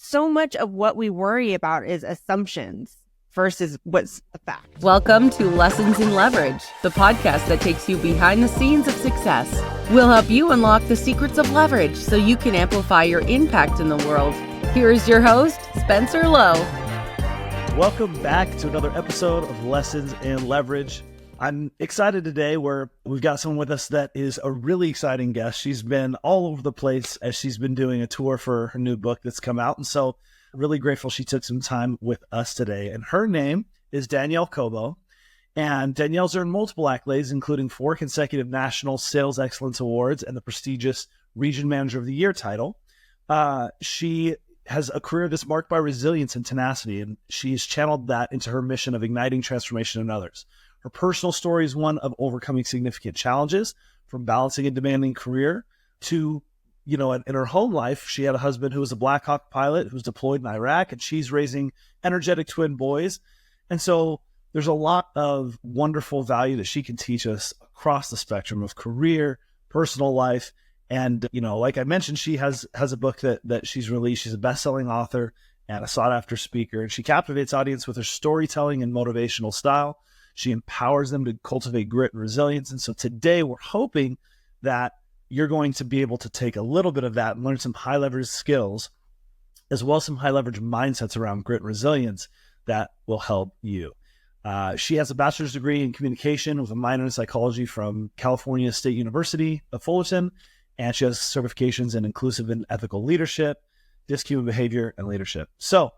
so much of what we worry about is assumptions versus what's the fact. Welcome to Lessons in Leverage, the podcast that takes you behind the scenes of success. We'll help you unlock the secrets of leverage so you can amplify your impact in the world. Here is your host, Spencer Lowe. Welcome back to another episode of Lessons in Leverage. I'm excited today where we've got someone with us that is a really exciting guest. She's been all over the place as she's been doing a tour for her new book that's come out. And so really grateful she took some time with us today. And her name is Danielle Cobo. And Danielle's earned multiple accolades, including 4 consecutive National Sales Excellence Awards and the prestigious Region Manager of the Year title. She has a career that's marked by resilience and tenacity, and she's channeled that into her mission of igniting transformation in others. Her personal story is one of overcoming significant challenges, from balancing a demanding career to, in her home life, she had a husband who was a Black Hawk pilot who was deployed in Iraq, and she's raising energetic twin boys. And so there's a lot of wonderful value that she can teach us across the spectrum of career, personal life. And, like I mentioned, she has a book that she's released. She's a best-selling author and a sought-after speaker, and she captivates audience with her storytelling and motivational style. She empowers them to cultivate grit and resilience. And so today we're hoping that you're going to be able to take a little bit of that and learn some high leverage skills, as well as some high leverage mindsets around grit and resilience that will help you. She has a bachelor's degree in communication with a minor in psychology from California State University of Fullerton. And she has certifications in inclusive and ethical leadership, DISC human behavior, and leadership. So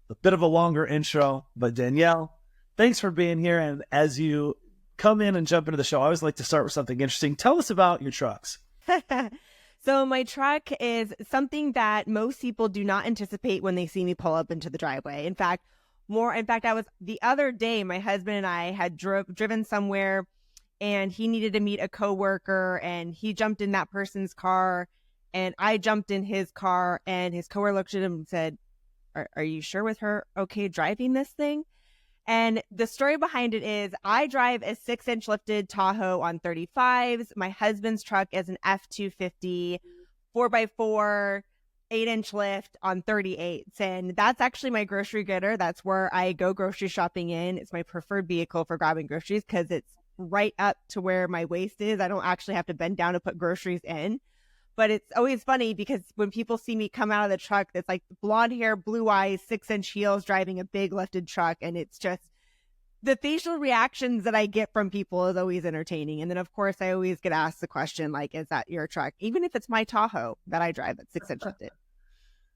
a bit of a longer intro, but Danielle, thanks for being here. And as you come in and jump into the show, I always like to start with something interesting. Tell us about your trucks. So my truck is something that most people do not anticipate when they see me pull up into the driveway. In fact, I was the other day, my husband and I had driven somewhere, and he needed to meet a coworker, and he jumped in that person's car, and I jumped in his car, and his coworker looked at him and said, are you sure with her okay driving this thing? And the story behind it is I drive a 6-inch lifted Tahoe on 35s. My husband's truck is an F-250 4x4 8-inch lift on 38s. And that's actually my grocery getter. That's where I go grocery shopping in. It's my preferred vehicle for grabbing groceries because it's right up to where my waist is. I don't actually have to bend down to put groceries in. But it's always funny because when people see me come out of the truck, it's like blonde hair, blue eyes, 6-inch heels, driving a big lifted truck. And it's just the facial reactions that I get from people is always entertaining. And then, of course, I always get asked the question, like, is that your truck? Even if it's my Tahoe that I drive that's 6-inch lifted.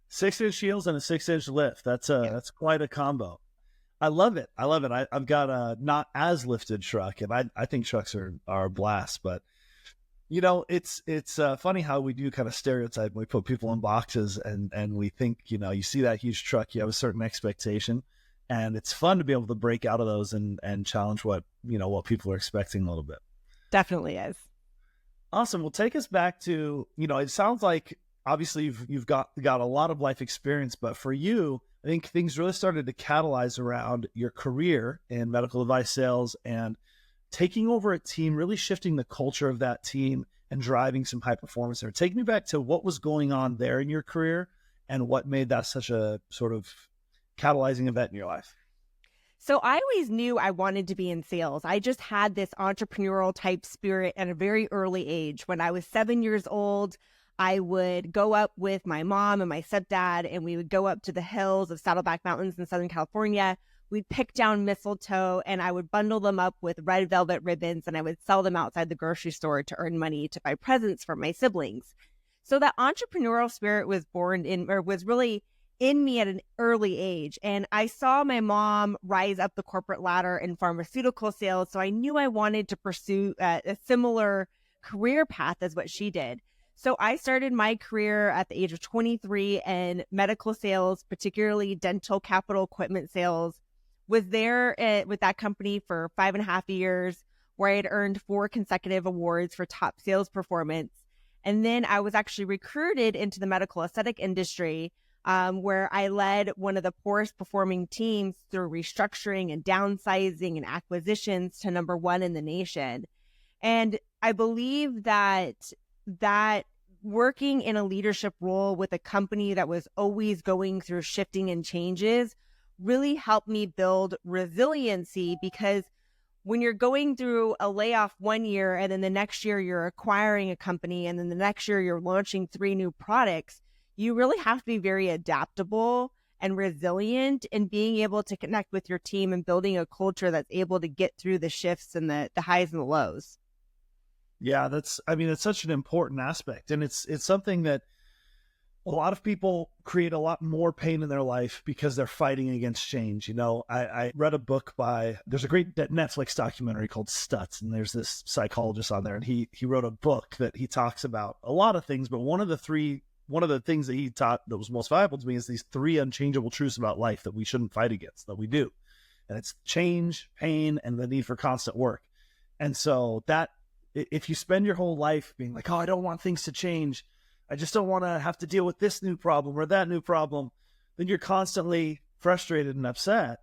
6-inch heels and a 6-inch lift. That's quite a combo. I love it. I've got a not as lifted truck, and I think trucks are a blast, but it's funny how we do kind of stereotype when we put people in boxes and we think, you see that huge truck, you have a certain expectation, and it's fun to be able to break out of those and challenge what people are expecting a little bit. Definitely is. Awesome. Well, take us back to, it sounds like obviously you've got a lot of life experience, but for you, I think things really started to catalyze around your career in medical device sales and taking over a team, really shifting the culture of that team and driving some high performance there. Take me back to what was going on there in your career and what made that such a sort of catalyzing event in your life. So I always knew I wanted to be in sales. I just had this entrepreneurial type spirit at a very early age. When I was 7 years old, I would go up with my mom and my stepdad, and we would go up to the hills of Saddleback Mountains in Southern California. We'd pick down mistletoe, and I would bundle them up with red velvet ribbons, and I would sell them outside the grocery store to earn money to buy presents for my siblings. So that entrepreneurial spirit was was really in me at an early age. And I saw my mom rise up the corporate ladder in pharmaceutical sales. So I knew I wanted to pursue a similar career path as what she did. So I started my career at the age of 23 in medical sales, particularly dental capital equipment sales. Was there with that company for 5.5 years, where I had earned 4 consecutive awards for top sales performance. And then I was actually recruited into the medical aesthetic industry, where I led one of the poorest performing teams through restructuring and downsizing and acquisitions to number 1 in the nation. And I believe that working in a leadership role with a company that was always going through shifting and changes really helped me build resiliency, because when you're going through a layoff one year and then the next year you're acquiring a company and then the next year you're launching 3 new products, you really have to be very adaptable and resilient in being able to connect with your team and building a culture that's able to get through the shifts and the highs and the lows. Yeah, it's such an important aspect. And it's something that a lot of people create a lot more pain in their life because they're fighting against change. I read a book there's a great Netflix documentary called Stutz, and there's this psychologist on there, and he wrote a book that he talks about a lot of things, but one of the things that he taught that was most valuable to me is these 3 unchangeable truths about life that we shouldn't fight against, that we do. And it's change, pain, and the need for constant work. And so that if you spend your whole life being like, oh, I don't want things to change, I just don't want to have to deal with this new problem or that new problem, then you're constantly frustrated and upset.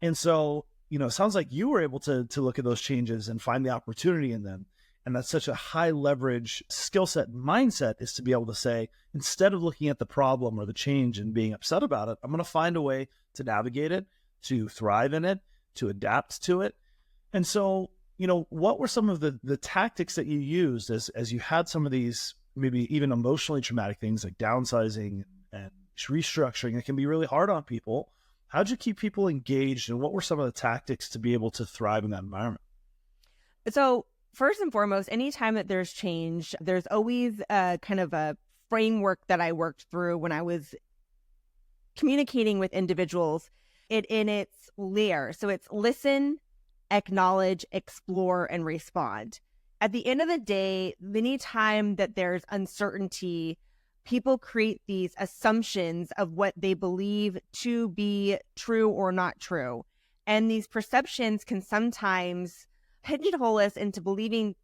And so, it sounds like you were able to look at those changes and find the opportunity in them. And that's such a high leverage skill set and mindset, is to be able to say, instead of looking at the problem or the change and being upset about it, I'm going to find a way to navigate it, to thrive in it, to adapt to it. And so, what were some of the tactics that you used as you had some of these maybe even emotionally traumatic things like downsizing and restructuring that can be really hard on people? How'd you keep people engaged, and what were some of the tactics to be able to thrive in that environment? So first and foremost, anytime that there's change, there's always a kind of a framework that I worked through when I was communicating with individuals. In its layer. So it's listen, acknowledge, explore, and respond. At the end of the day, anytime that there's uncertainty, people create these assumptions of what they believe to be true or not true. And these perceptions can sometimes pigeonhole us into believing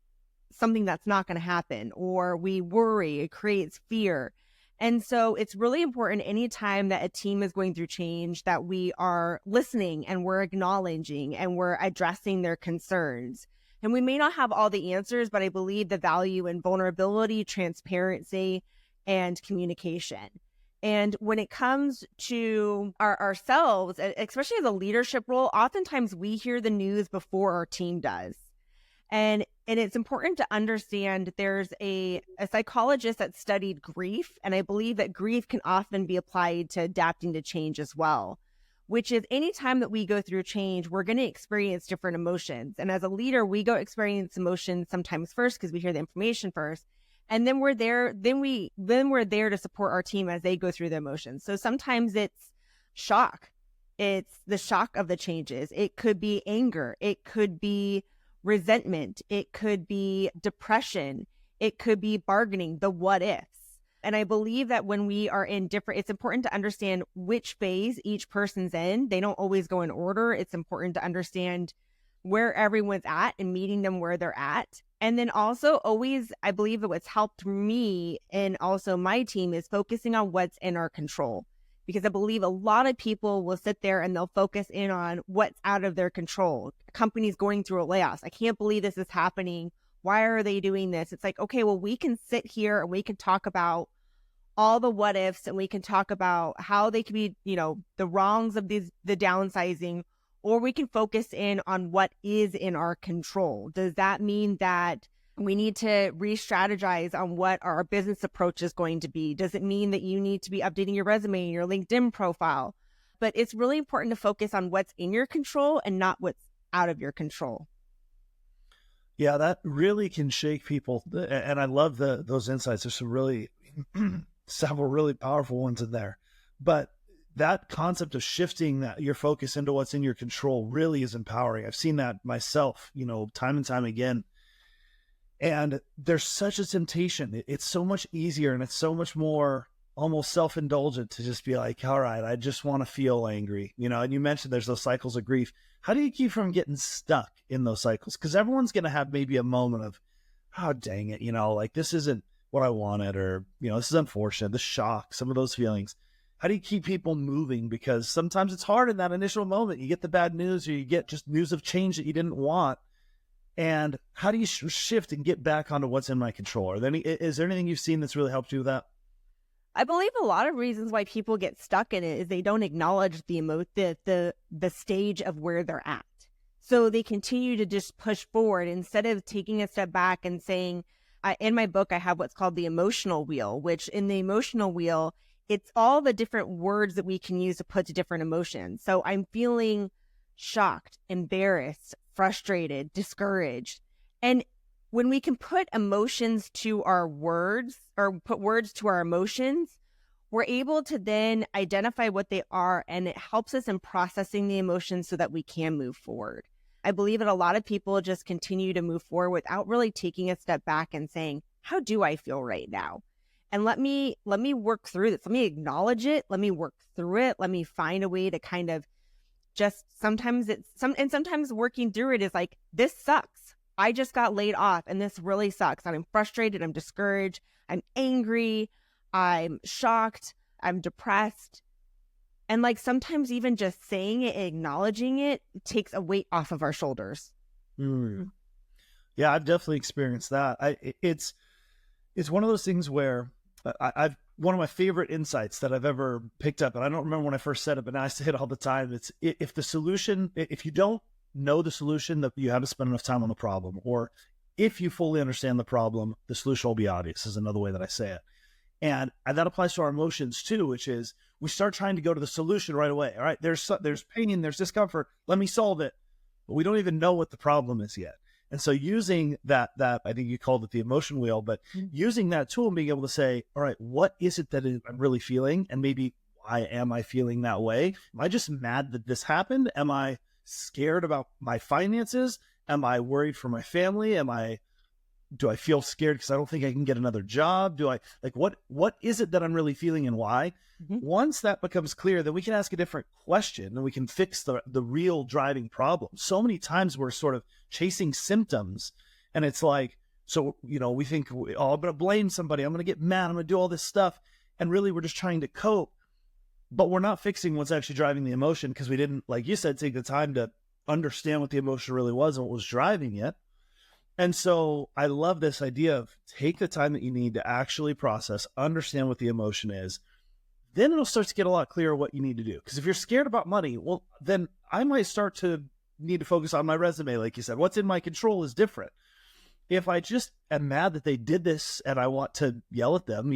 something that's not going to happen, or we worry, it creates fear. And so it's really important anytime that a team is going through change that we are listening and we're acknowledging and we're addressing their concerns. And we may not have all the answers, but I believe the value in vulnerability, transparency, and communication. And when it comes to ourselves, especially as a leadership role, oftentimes we hear the news before our team does. And it's important to understand there's a psychologist that studied grief, and I believe that grief can often be applied to adapting to change as well, which is anytime that we go through change, we're going to experience different emotions. And as a leader, we go experience emotions sometimes first because we hear the information first. And then we're there to support our team as they go through the emotions. So sometimes it's shock. It's the shock of the changes. It could be anger. It could be resentment. It could be depression. It could be bargaining, the what ifs. And I believe that when we are in different, it's important to understand which phase each person's in. They don't always go in order. It's important to understand where everyone's at and meeting them where they're at. And then also always, I believe that what's helped me and also my team is focusing on what's in our control. Because I believe a lot of people will sit there and they'll focus in on what's out of their control. Companies going through a layoffs. I can't believe this is happening. Why are they doing this? It's like, okay, well, we can sit here and we can talk about all the what ifs, and we can talk about how they can be, the wrongs of the downsizing, or we can focus in on what is in our control. Does that mean that we need to re-strategize on what our business approach is going to be? Does it mean that you need to be updating your resume and your LinkedIn profile? But it's really important to focus on what's in your control and not what's out of your control. Yeah, that really can shake people. And I love those insights. There's some really, several really powerful ones in there. But that concept of shifting that your focus into what's in your control really is empowering. I've seen that myself, time and time again. And there's such a temptation. It's so much easier and it's so much more almost self-indulgent to just be like, all right, I just want to feel angry, and you mentioned there's those cycles of grief. How do you keep from getting stuck in those cycles? Because everyone's going to have maybe a moment of, oh, dang it, like this isn't what I wanted, or, this is unfortunate, the shock, some of those feelings. How do you keep people moving? Because sometimes it's hard in that initial moment. You get the bad news, or you get just news of change that you didn't want. And how do you shift and get back onto what's in my control? Is there anything you've seen that's really helped you with that? I believe a lot of reasons why people get stuck in it is they don't acknowledge the stage of where they're at. So they continue to just push forward instead of taking a step back and saying, in my book, I have what's called the emotional wheel, which in the emotional wheel, it's all the different words that we can use to put to different emotions. So I'm feeling shocked, embarrassed, frustrated, discouraged. And when we can put emotions to our words or put words to our emotions, we're able to then identify what they are, and it helps us in processing the emotions so that we can move forward. I believe that a lot of people just continue to move forward without really taking a step back and saying, how do I feel right now? And let me work through this. Let me acknowledge it. Let me work through it. Let me find a way to kind of just sometimes working through it is like, this sucks. I just got laid off and this really sucks. And I'm frustrated. I'm discouraged. I'm angry. I'm shocked. I'm depressed. And like sometimes even just saying it, acknowledging it takes a weight off of our shoulders. Mm. Yeah, I've definitely experienced that. It's one of those things where I've one of my favorite insights that I've ever picked up, and I don't remember when I first said it, but now I say it all the time. It's if you don't know the solution, that you haven't spent enough time on the problem, or if you fully understand the problem, the solution will be obvious, is another way that I say it. And that applies to our emotions too, which is we start trying to go to the solution right away. All right, there's pain, there's discomfort. Let me solve it. But we don't even know what the problem is yet. And so using that I think you called it the emotion wheel, but using that tool and being able to say, all right, what is it that I'm really feeling? And maybe why am I feeling that way? Am I just mad that this happened? Am I scared about my finances? Am I worried for my family? Do I feel scared because I don't think I can get another job? What is it that I'm really feeling and why? Mm-hmm. Once that becomes clear, then we can ask a different question and we can fix the real driving problem. So many times we're sort of chasing symptoms, and it's like, so, we think, I'm going to blame somebody. I'm going to get mad. I'm going to do all this stuff. And really we're just trying to cope, but we're not fixing what's actually driving the emotion because we didn't, like you said, take the time to understand what the emotion really was and what was driving it. And so I love this idea of take the time that you need to actually process, understand what the emotion is. Then it'll start to get a lot clearer what you need to do. Because if you're scared about money, well, then I might start to need to focus on my resume. Like you said, what's in my control is different. If I just am mad that they did this and I want to yell at them,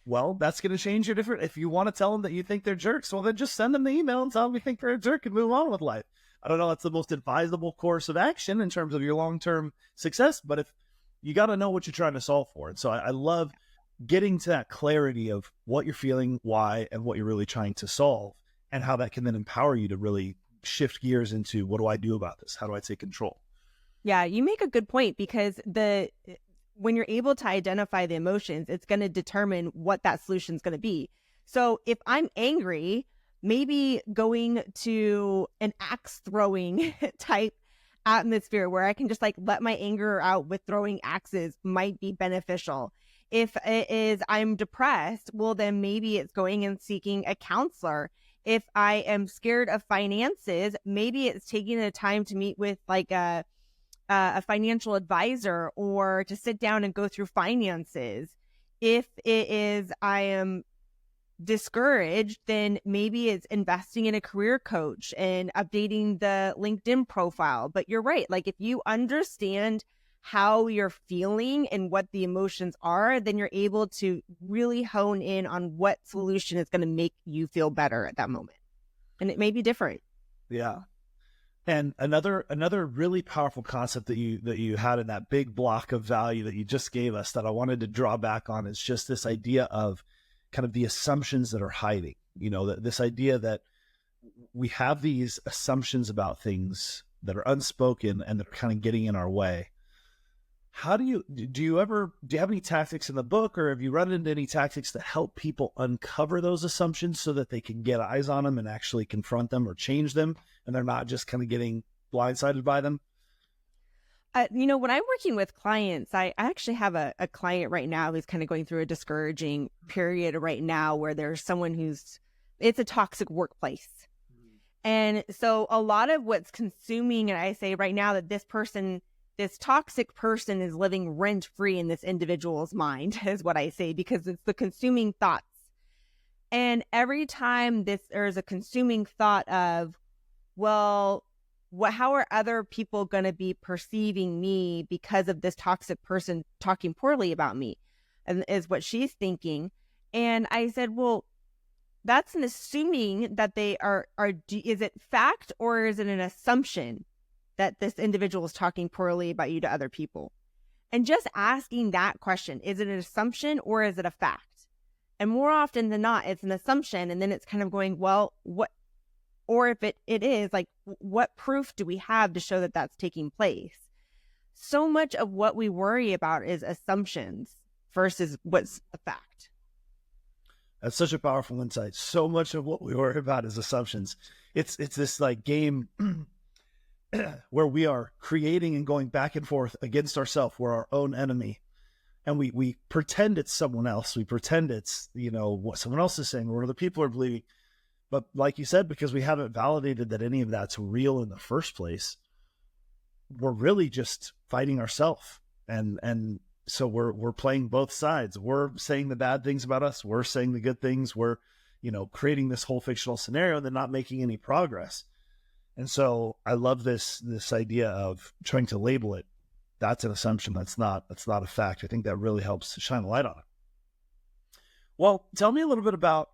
well, that's going to change your different. If you want to tell them that you think they're jerks, well, then just send them the email and tell them you think they're a jerk and move on with life. I don't know, that's the most advisable course of action in terms of your long-term success, but if you got to know what you're trying to solve for. And so I love getting to that clarity of what you're feeling, why, and what you're really trying to solve, and how that can then empower you to really shift gears into, what do I do about this? How do I take control? Yeah, you make a good point, because when you're able to identify the emotions, it's going to determine what that solution is going to be. So if I'm angry, maybe going to an axe throwing type atmosphere where I can just let my anger out with throwing axes might be beneficial. If it is I'm depressed, well, then maybe it's going and seeking a counselor. If I am scared of finances, maybe it's taking the time to meet with a financial advisor or to sit down and go through finances. If it is I am discouraged, then maybe it's investing in a career coach and updating the LinkedIn profile. But you're right. If you understand how you're feeling and what the emotions are, then you're able to really hone in on what solution is going to make you feel better at that moment. And it may be different. Yeah. And another really powerful concept that you had in that big block of value that you just gave us that I wanted to draw back on is just this idea of kind of the assumptions that are hiding, this idea that we have these assumptions about things that are unspoken and that are kind of getting in our way. How do you have any tactics in the book, or have you run into any tactics that help people uncover those assumptions so that they can get eyes on them and actually confront them or change them, and they're not just kind of getting blindsided by them? When I'm working with clients, I actually have a client right now who's kind of going through a discouraging period right now where there's someone it's a toxic workplace. And so a lot of what's consuming, and I say right now that this toxic person is living rent free in this individual's mind, is what I say, because it's the consuming thoughts. And every time there's a consuming thought of, well, how are other people going to be perceiving me because of this toxic person talking poorly about me? And is what she's thinking. And I said, well, that's an assuming that they are, is it fact or is it an assumption that this individual is talking poorly about you to other people? And just asking that question, is it an assumption or is it a fact? And more often than not, it's an assumption. And then it's kind of going, well, what, or if it is, like, what proof do we have to show that that's taking place? So much of what we worry about is assumptions versus what's a fact. That's such a powerful insight. So much of what we worry about is assumptions. It's this like game where we are creating and going back and forth against ourselves. We're our own enemy. And we pretend it's someone else. We pretend it's, what someone else is saying or what other people are believing. But like you said, because we haven't validated that any of that's real in the first place, we're really just fighting ourselves. And so we're playing both sides. We're saying the bad things about us. We're saying the good things. We're, creating this whole fictional scenario and then not making any progress. And so I love this idea of trying to label it. That's an assumption. That's not a fact. I think that really helps shine a light on it. Well, tell me a little bit about,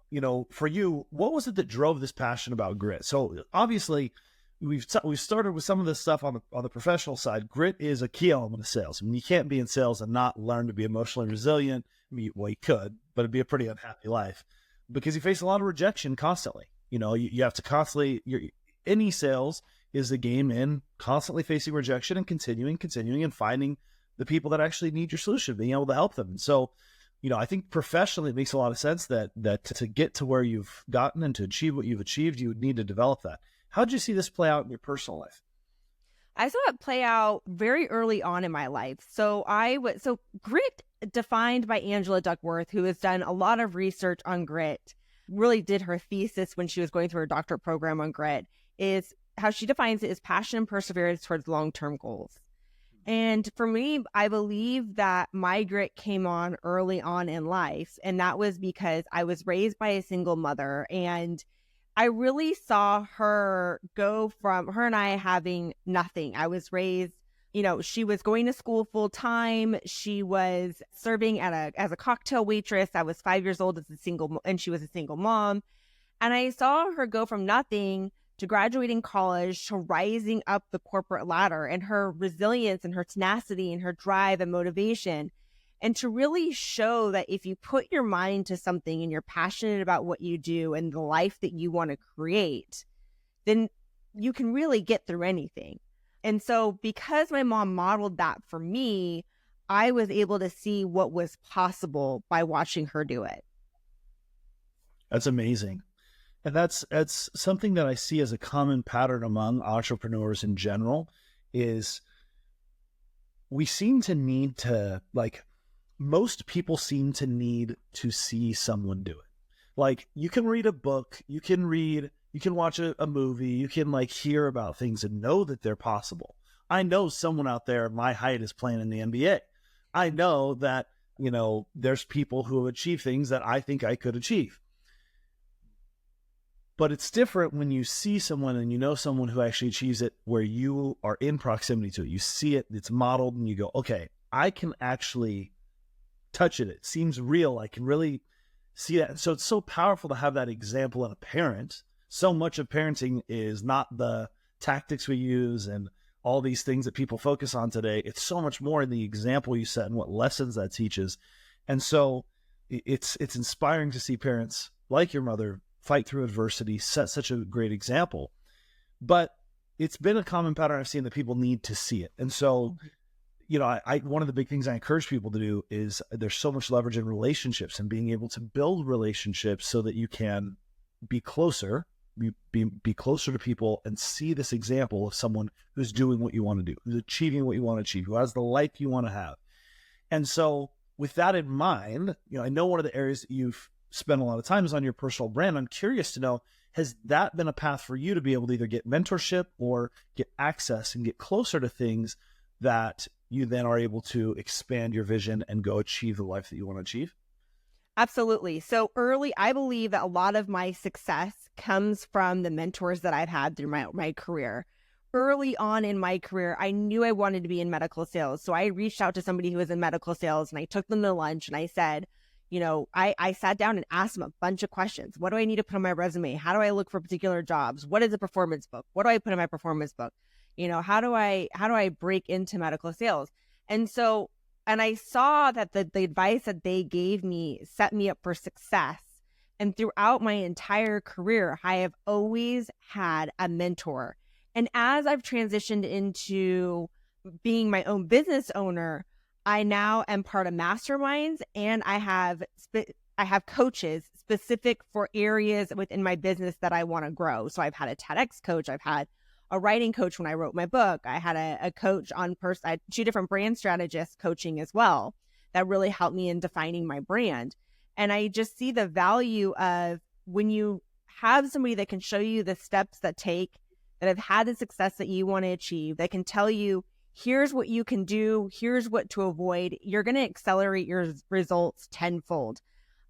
for you, what was it that drove this passion about grit? So obviously we've started with some of this stuff on the professional side. Grit is a key element of sales. I mean, you can't be in sales and not learn to be emotionally resilient. I mean, well, you could, but it'd be a pretty unhappy life because you face a lot of rejection constantly. You have to constantly, any sales is a game in constantly facing rejection and continuing and finding the people that actually need your solution, being able to help them. And so, I think professionally, it makes a lot of sense that to get to where you've gotten and to achieve what you've achieved, you would need to develop that. How did you see this play out in your personal life? I saw it play out very early on in my life. So grit, defined by Angela Duckworth, who has done a lot of research on grit, really did her thesis when she was going through her doctorate program on grit, is how she defines it as passion and perseverance towards long-term goals. And for me, I believe that my grit came on early on in life. And that was because I was raised by a single mother. And I really saw her go from her and I having nothing. I was raised, she was going to school full time. She was serving as a cocktail waitress. I was 5 years old and she was a single mom. And I saw her go from nothing to graduating college, to rising up the corporate ladder, and her resilience and her tenacity and her drive and motivation. And to really show that if you put your mind to something and you're passionate about what you do and the life that you want to create, then you can really get through anything. And so because my mom modeled that for me, I was able to see what was possible by watching her do it. That's amazing. And that's something that I see as a common pattern among entrepreneurs in general is we seem to need to, most people seem to need to see someone do it. Like, you can read a book, you can watch a movie, you can hear about things and know that they're possible. I know someone out there my height is playing in the NBA. I know that, there's people who have achieved things that I think I could achieve. But it's different when you see someone and someone who actually achieves it where you are in proximity to it. You see it, it's modeled, and you go, okay, I can actually touch it. It seems real. I can really see that. And so it's so powerful to have that example in a parent. So much of parenting is not the tactics we use and all these things that people focus on today. It's so much more in the example you set and what lessons that teaches. And so it's inspiring to see parents like your mother fight through adversity, set such a great example. But it's been a common pattern I've seen that people need to see it. And so, I one of the big things I encourage people to do is there's so much leverage in relationships and being able to build relationships so that you can be closer, be closer to people and see this example of someone who's doing what you want to do, who's achieving what you want to achieve, who has the life you want to have. And so with that in mind, I know one of the areas that you've spent a lot of time is on your personal brand. I'm curious to know, has that been a path for you to be able to either get mentorship or get access and get closer to things that you then are able to expand your vision and go achieve the life that you want to achieve? Absolutely. So early, I believe that a lot of my success comes from the mentors that I've had through my career. Early on in my career, I knew I wanted to be in medical sales. So I reached out to somebody who was in medical sales and I took them to lunch and I said, I sat down and asked them a bunch of questions. What do I need to put on my resume? How do I look for particular jobs? What is a performance book? What do I put in my performance book? How do I break into medical sales? And I saw that the advice that they gave me set me up for success. And throughout my entire career, I have always had a mentor. And as I've transitioned into being my own business owner, I now am part of masterminds, and I have coaches specific for areas within my business that I want to grow. So I've had a TEDx coach, I've had a writing coach when I wrote my book. I had a coach I had 2 different brand strategists coaching as well that really helped me in defining my brand. And I just see the value of when you have somebody that can show you the steps that have had the success that you want to achieve, that can tell you, here's what you can do, here's what to avoid, you're going to accelerate your results tenfold.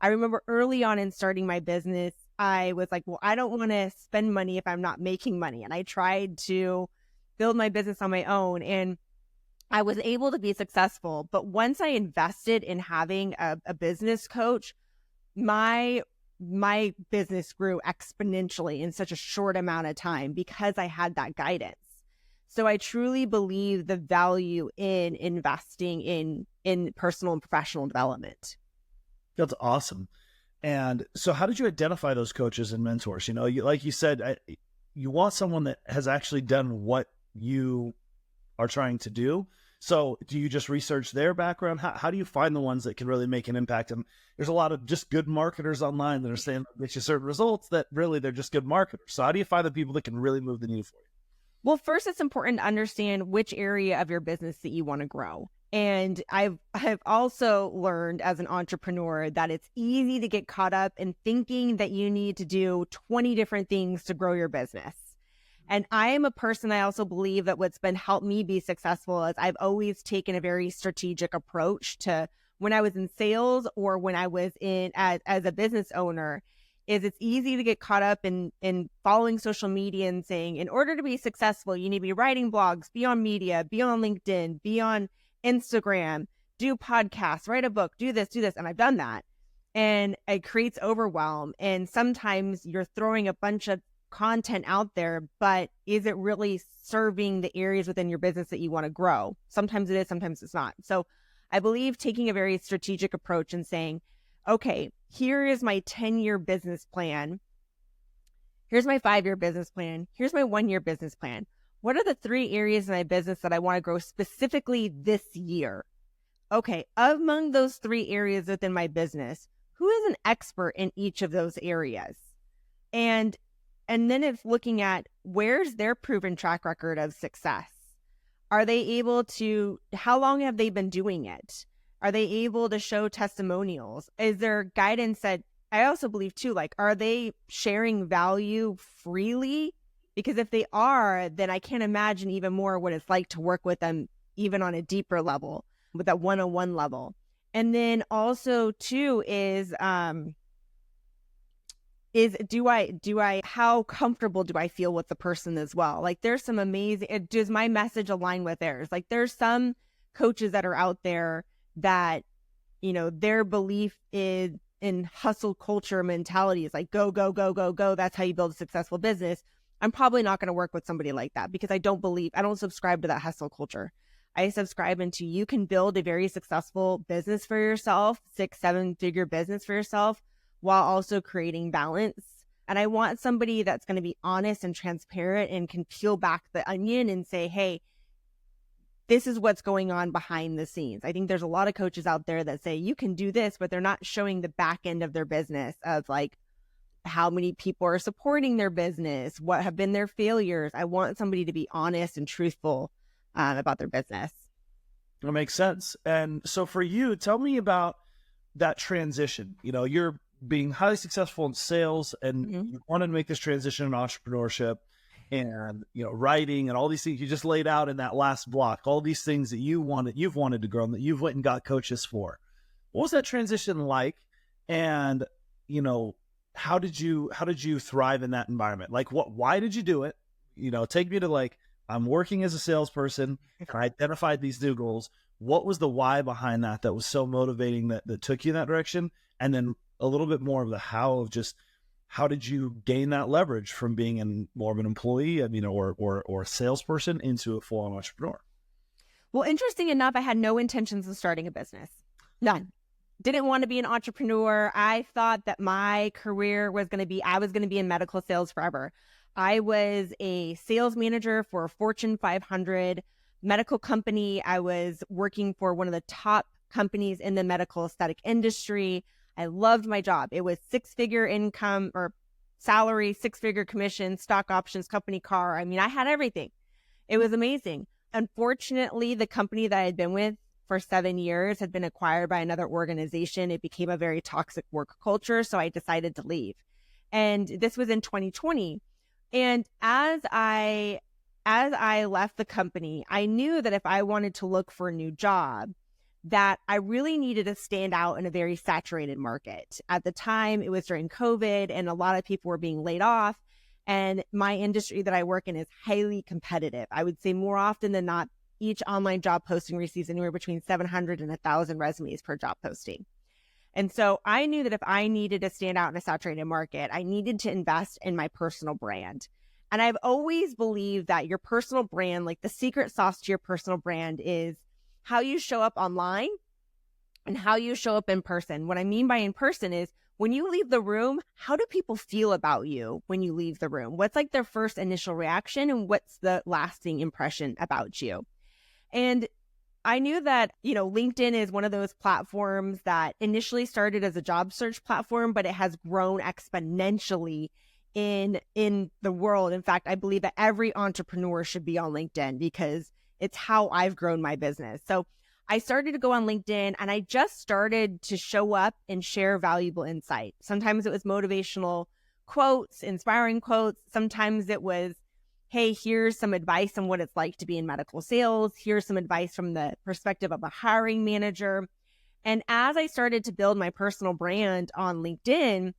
I remember early on in starting my business, I was like, well, I don't want to spend money if I'm not making money. And I tried to build my business on my own, and I was able to be successful. But once I invested in having a business coach, my business grew exponentially in such a short amount of time because I had that guidance. So I truly believe the value in investing in personal and professional development. That's awesome. And so how did you identify those coaches and mentors? Like you said, you want someone that has actually done what you are trying to do. So do you just research their background? How do you find the ones that can really make an impact? And there's a lot of just good marketers online that are saying that get you certain results that really they're just good marketers. So how do you find the people that can really move the needle for you? Well, first, it's important to understand which area of your business that you want to grow. And I've also learned as an entrepreneur that it's easy to get caught up in thinking that you need to do 20 different things to grow your business. And I am a person, I also believe that what's been helped me be successful is I've always taken a very strategic approach to when I was in sales or when I was as a business owner. It's easy to get caught up in following social media and saying, in order to be successful, you need to be writing blogs, be on media, be on LinkedIn, be on Instagram, do podcasts, write a book, do this. And I've done that. And it creates overwhelm. And sometimes you're throwing a bunch of content out there, but is it really serving the areas within your business that you want to grow? Sometimes it is, sometimes it's not. So I believe taking a very strategic approach and saying, okay, here is my 10-year business plan. Here's my 5-year business plan. Here's my 1-year business plan. What are the 3 areas in my business that I want to grow specifically this year? Okay, among those 3 areas within my business, who is an expert in each of those areas? And then it's looking at where's their proven track record of success. Are they able to, how long have they been doing it? Are they able to show testimonials? Is there guidance that I also believe too, like, are they sharing value freely? Because if they are, then I can't imagine even more what it's like to work with them, even on a deeper level, with that one-on-one level. And then also too is how comfortable do I feel with the person as well? Like there's some amazing, does my message align with theirs? Like there's some coaches that are out there that, their belief is in hustle culture mentality is like, go, go, go, go, go. That's how you build a successful business. I'm probably not going to work with somebody like that because I don't subscribe to that hustle culture. I subscribe into you can build a very successful business for yourself, 6-7 figure business for yourself, while also creating balance. And I want somebody that's going to be honest and transparent and can peel back the onion and say, hey, this is what's going on behind the scenes. I think there's a lot of coaches out there that say you can do this, but they're not showing the back end of their business of like how many people are supporting their business, what have been their failures. I want somebody to be honest and truthful about their business. That makes sense. And so for you, tell me about that transition. You're being highly successful in sales, and Mhm. you wanted to make this transition in entrepreneurship and, writing and all these things you just laid out in that last block, all these things that you've wanted to grow and that you've went and got coaches for. What was that transition like? And, how did you thrive in that environment? Like, why did you do it? Take me to, like, I'm working as a salesperson and I identified these new goals. What was the why behind that was so motivating that took you in that direction? And then a little bit more of the how of just, how did you gain that leverage from being more of an employee, or a salesperson into a full-on entrepreneur? Well, interesting enough, I had no intentions of starting a business. None. Didn't want to be an entrepreneur. I thought that my career was going to be, I was going to be in medical sales forever. I was a sales manager for a Fortune 500 medical company. I was working for one of the top companies in the medical aesthetic industry. I loved my job. It was 6-figure income or salary, 6-figure commission, stock options, company car. I mean, I had everything. It was amazing. Unfortunately, the company that I had been with for 7 years had been acquired by another organization. It became a very toxic work culture. So I decided to leave. And this was in 2020. And as I left the company, I knew that if I wanted to look for a new job, that I really needed to stand out in a very saturated market. At the time, it was during COVID and a lot of people were being laid off. And my industry that I work in is highly competitive. I would say more often than not, each online job posting receives anywhere between 700 and 1,000 resumes per job posting. And so I knew that if I needed to stand out in a saturated market, I needed to invest in my personal brand. And I've always believed that your personal brand, like the secret sauce to your personal brand, is how you show up online and how you show up in person. What I mean by in person is when you leave the room, how do people feel about you when you leave the room? What's like their first initial reaction and what's the lasting impression about you? And I knew that, LinkedIn is one of those platforms that initially started as a job search platform, but it has grown exponentially in the world. In fact, I believe that every entrepreneur should be on LinkedIn because it's how I've grown my business. So I started to go on LinkedIn and I just started to show up and share valuable insight. Sometimes it was motivational quotes, inspiring quotes. Sometimes it was, hey, here's some advice on what it's like to be in medical sales. Here's some advice from the perspective of a hiring manager. And as I started to build my personal brand on LinkedIn,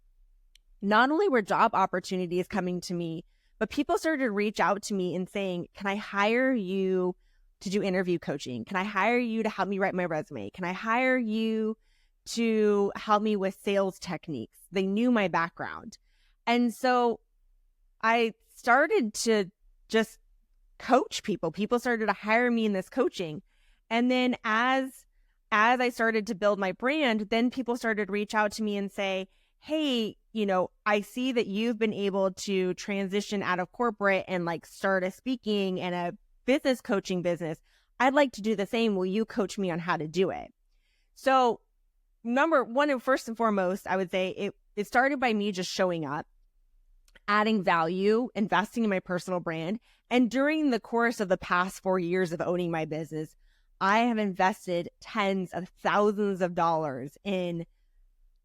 not only were job opportunities coming to me, but people started to reach out to me and saying, can I hire you to do interview coaching? Can I hire you to help me write my resume? Can I hire you to help me with sales techniques? They knew my background. And so I started to just coach people. People started to hire me in this coaching. And then as I started to build my brand, then people started to reach out to me and say, hey, I see that you've been able to transition out of corporate and like start a speaking and a business coaching business. I'd like to do the same. Will you coach me on how to do it? So number one, and first and foremost, I would say it started by me just showing up, adding value, investing in my personal brand. And during the course of the past 4 years of owning my business, I have invested tens of thousands of dollars in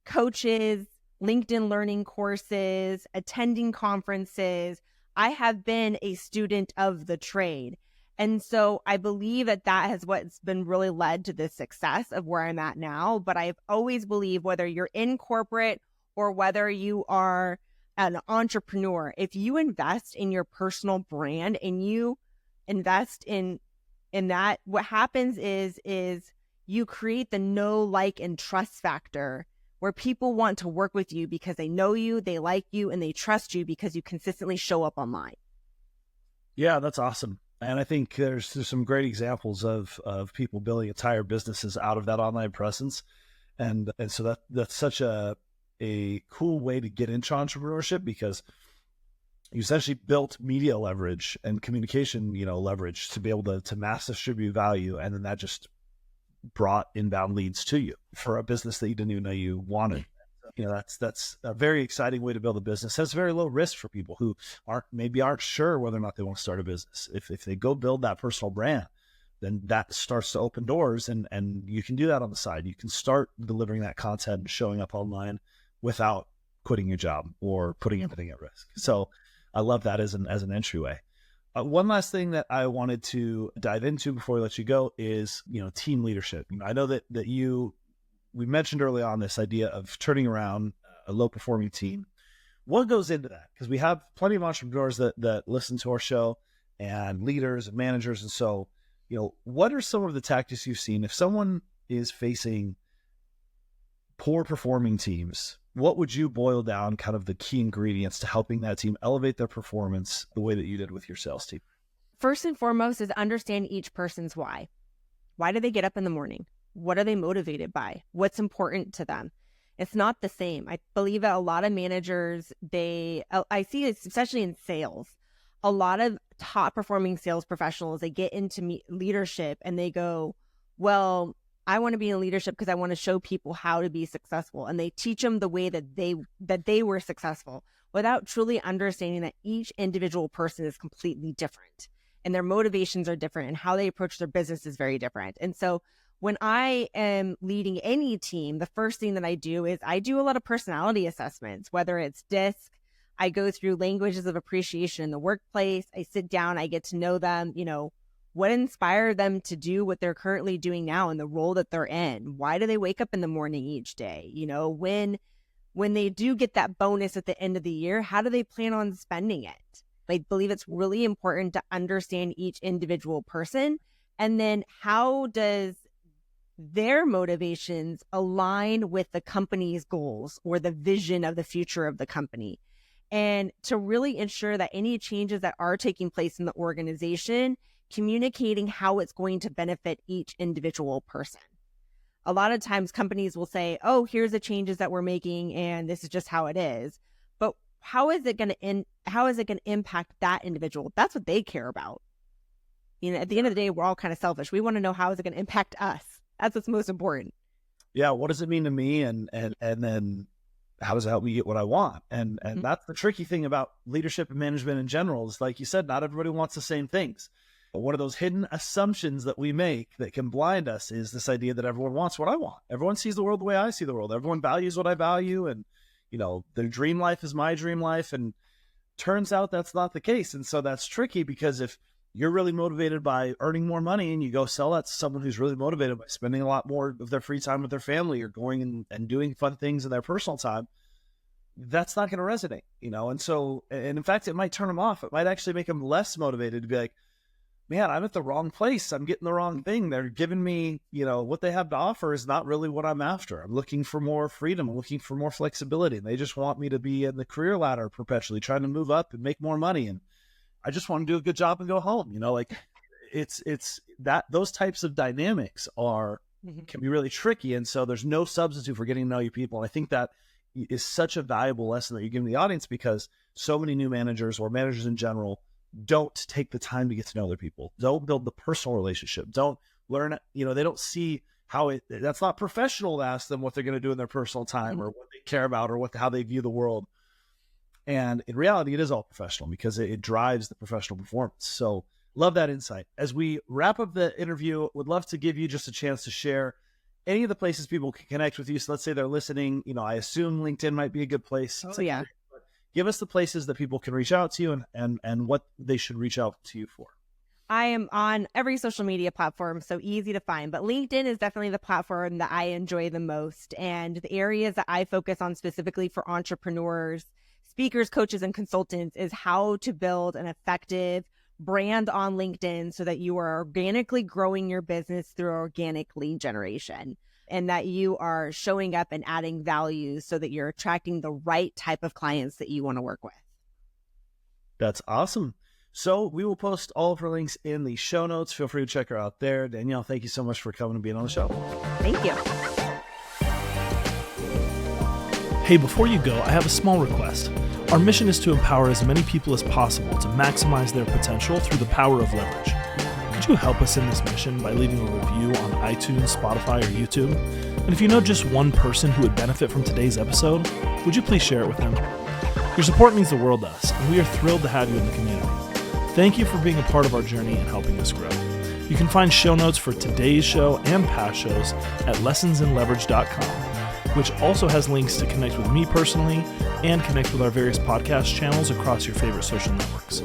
coaches, LinkedIn learning courses, attending conferences. I have been a student of the trade. And so I believe that has what's been really led to the success of where I'm at now. But I've always believed whether you're in corporate or whether you are an entrepreneur, if you invest in your personal brand and you invest in that, what happens is you create the know, like, and trust factor where people want to work with you because they know you, they like you, and they trust you because you consistently show up online. Yeah, that's awesome. And I think there's some great examples of people building entire businesses out of that online presence. And so that's such a cool way to get into entrepreneurship, because you essentially built media leverage and communication, leverage to be able to mass distribute value. And then that just brought inbound leads to you for a business that you didn't even know you wanted. That's a very exciting way to build a business. That's very low risk for people who aren't sure whether or not they want to start a business. If they go build that personal brand, then that starts to open doors, and you can do that on the side. You can start delivering that content and showing up online without quitting your job or putting everything at risk. So I love that as an entryway. One last thing that I wanted to dive into before we let you go is, team leadership. I know that we mentioned early on this idea of turning around a low performing team. What goes into that? Because we have plenty of entrepreneurs that listen to our show, and leaders and managers. And so, what are some of the tactics you've seen if someone is facing poor performing teams? What would you boil down kind of the key ingredients to helping that team elevate their performance the way that you did with your sales team? First and foremost is understand each person's why. Why do they get up in the morning? What are they motivated by? What's important to them? It's not the same. I believe that a lot of managers, I see it especially in sales, a lot of top performing sales professionals, they get into leadership and they go, well, I want to be in leadership because I want to show people how to be successful. And they teach them the way that they were successful without truly understanding that each individual person is completely different and their motivations are different and how they approach their business is very different. And so when I am leading any team, the first thing that I do is I do a lot of personality assessments, whether it's DISC, I go through languages of appreciation in the workplace. I sit down, I get to know them, what inspired them to do what they're currently doing now in the role that they're in? Why do they wake up in the morning each day? When they do get that bonus at the end of the year, how do they plan on spending it? I believe it's really important to understand each individual person. And then how does their motivations align with the company's goals or the vision of the future of the company? And to really ensure that any changes that are taking place in the organization, communicating how it's going to benefit each individual person. A lot of times companies will say, oh, here's the changes that we're making and this is just how it is. But how is it going to impact that individual? That's what they care about. At the end of the day, we're all kind of selfish. We want to know how is it going to impact us. That's what's most important. Yeah. What does it mean to me? And then how does it help me get what I want? And that's the tricky thing about leadership and management in general is, like you said, not everybody wants the same things. But one of those hidden assumptions that we make that can blind us is this idea that everyone wants what I want. Everyone sees the world the way I see the world. Everyone values what I value. And, their dream life is my dream life. And turns out that's not the case. And so that's tricky because if you're really motivated by earning more money and you go sell that to someone who's really motivated by spending a lot more of their free time with their family or going and doing fun things in their personal time, that's not going to resonate, and in fact, it might turn them off. It might actually make them less motivated to be like, man, I'm at the wrong place. I'm getting the wrong thing. They're giving me, what they have to offer is not really what I'm after. I'm looking for more freedom. I'm looking for more flexibility. And they just want me to be in the career ladder perpetually trying to move up and make more money. And I just want to do a good job and go home. It's that those types of dynamics can be really tricky. And so there's no substitute for getting to know your people. And I think that is such a valuable lesson that you're giving the audience because so many new managers or managers in general don't take the time to get to know their people. Don't build the personal relationship. Don't learn, they don't see how that's not professional to ask them what they're going to do in their personal time or what they care about or how they view the world. And in reality, it is all professional because it drives the professional performance. So love that insight. As we wrap up the interview, would love to give you just a chance to share any of the places people can connect with you. So let's say they're listening, I assume LinkedIn might be a good place. Oh, yeah. Give us the places that people can reach out to you and what they should reach out to you for. I am on every social media platform, so easy to find, but LinkedIn is definitely the platform that I enjoy the most. And the areas that I focus on specifically for entrepreneurs, speakers, coaches, and consultants is how to build an effective brand on LinkedIn so that you are organically growing your business through organic lead generation. And that you are showing up and adding value so that you're attracting the right type of clients that you want to work with. That's awesome. So we will post all of her links in the show notes. Feel free to check her out there. Danielle, thank you so much for coming and being on the show. Thank you. Hey, before you go, I have a small request. Our mission is to empower as many people as possible to maximize their potential through the power of leverage. Could you help us in this mission by leaving a review on iTunes, Spotify, or YouTube? And if you know just one person who would benefit from today's episode, would you please share it with them? Your support means the world to us, and we are thrilled to have you in the community. Thank you for being a part of our journey and helping us grow. You can find show notes for today's show and past shows at lessonsinleverage.com. which also has links to connect with me personally and connect with our various podcast channels across your favorite social networks.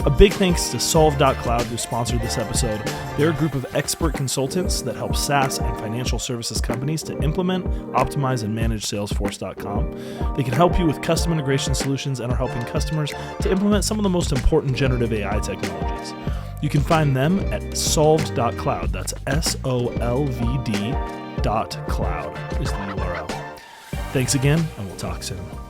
A big thanks to Solve.cloud, who sponsored this episode. They're a group of expert consultants that help SaaS and financial services companies to implement, optimize, and manage Salesforce.com. They can help you with custom integration solutions and are helping customers to implement some of the most important generative AI technologies. You can find them at solved.cloud. That's SOLVD.cloud is the URL. Thanks again, and we'll talk soon.